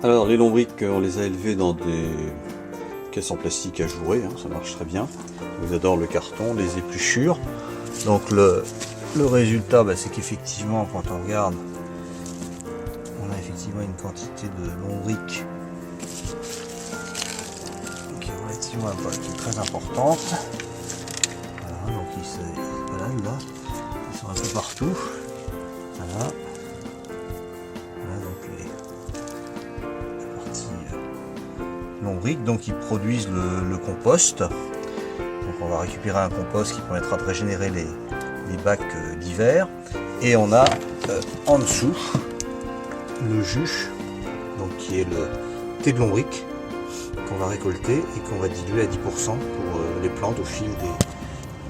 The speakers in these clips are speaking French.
Alors les lombrics, on les a élevés dans des caisses en plastique ajourées, hein, ça marche très bien. Ils adorent le carton, les épluchures. Donc le résultat, c'est qu'effectivement quand on regarde, on a effectivement une quantité de lombrics qui est relativement qui est très importante. Voilà, donc là, ils sont un peu partout. Voilà. Voilà donc la partie lombric, donc ils produisent le compost. Donc on va récupérer un compost qui permettra de régénérer les bacs d'hiver. Et on a en dessous le jus, donc qui est le thé de lombric qu'on va récolter et qu'on va diluer à 10% pour les plantes au fil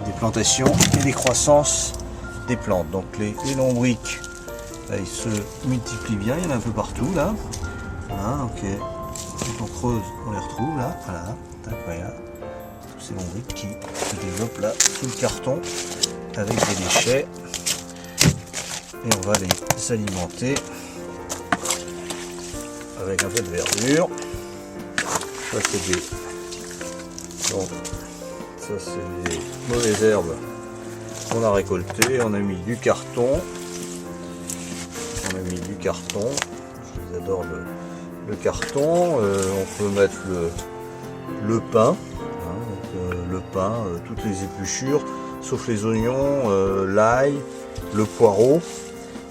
des plantations et des croissances des plantes. Donc les lombrics, là, ils se multiplient bien, il y en a un peu partout là. Voilà, ok. Quand on creuse, on les retrouve là. Voilà, incroyable. Tous ces lombrics qui se développent là sous le carton avec des déchets. Et on va les alimenter avec un peu de verdure. Ça c'est des, donc, ça c'est des mauvaises herbes qu'on a récoltées. On a mis du carton. Je les adore le carton. On peut mettre le pain, hein, le pain, toutes les épluchures, sauf les oignons, l'ail, le poireau.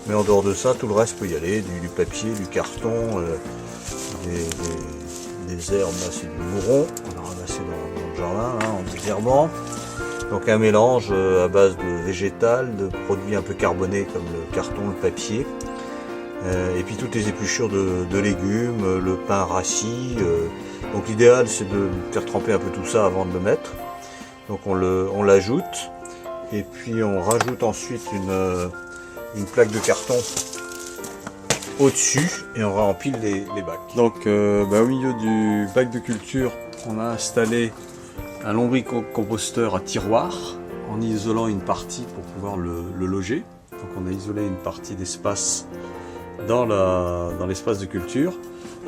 Mais en dehors de ça, tout le reste peut y aller, du papier, du carton, des herbes, là c'est du mouron, on a ramassé dans le jardin, hein, en désherbant. Donc un mélange à base de végétal, de produits un peu carbonés comme le carton, le papier. Et puis toutes les épluchures de légumes, le pain rassis. Donc l'idéal c'est de faire tremper un peu tout ça avant de le mettre. Donc on l'ajoute et puis on rajoute ensuite une plaque de carton au-dessus et on empile les bacs. Donc au milieu du bac de culture, on a installé un lombricomposteur à tiroir en isolant une partie pour pouvoir le loger. Donc on a isolé une partie d'espace dans l'espace de culture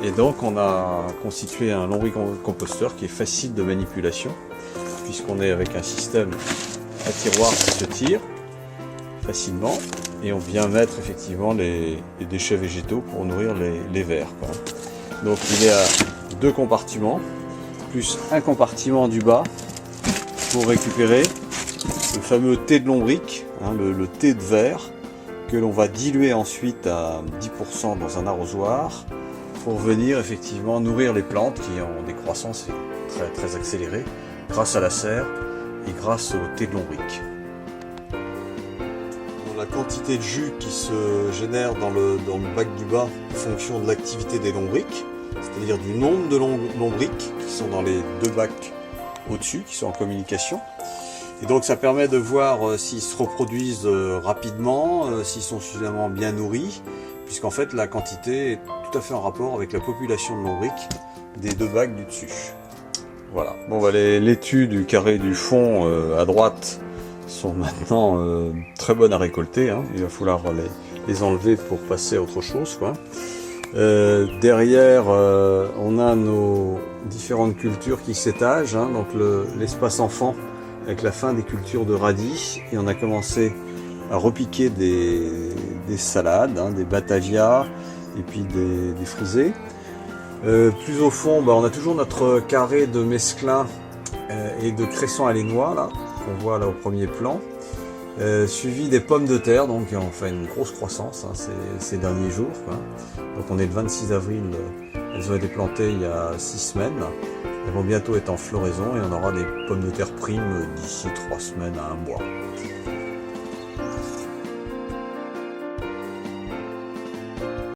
et donc on a constitué un lombricomposteur qui est facile de manipulation puisqu'on est avec un système à tiroir qui se tire facilement et on vient mettre effectivement les déchets végétaux pour nourrir les vers, quoi. Donc il y a 2 compartiments plus un compartiment du bas pour récupérer le fameux thé de lombric, hein, le thé de verre que l'on va diluer ensuite à 10% dans un arrosoir pour venir effectivement nourrir les plantes qui ont des croissances très, très accélérées grâce à la serre et grâce au thé de lombric. La quantité de jus qui se génère dans le bac du bas en fonction de l'activité des lombrics, c'est-à-dire du nombre de lombrics qui sont dans les 2 bacs au-dessus, qui sont en communication. Et donc ça permet de voir s'ils se reproduisent rapidement, s'ils sont suffisamment bien nourris, puisqu'en fait la quantité est tout à fait en rapport avec la population de lombrics des 2 bacs du dessus. Voilà. Bon, les laitues du carré du fond à droite sont maintenant très bonnes à récolter, hein. Il va falloir les enlever pour passer à autre chose, quoi. Derrière, on a nos différentes cultures qui s'étagent, hein. Donc l'espace enfant avec la fin des cultures de radis, et on a commencé à repiquer des salades, hein, des batavias et puis des frisées. Plus au fond, on a toujours notre carré de mesclun et de cresson à noix là qu'on voit là au premier plan, suivi des pommes de terre, donc qui ont fait une grosse croissance, hein, ces derniers jours, quoi. Donc on est le 26 avril, elles ont été plantées il y a 6 semaines, elles vont bientôt être en floraison et on aura des pommes de terre primes d'ici 3 semaines à 1 mois.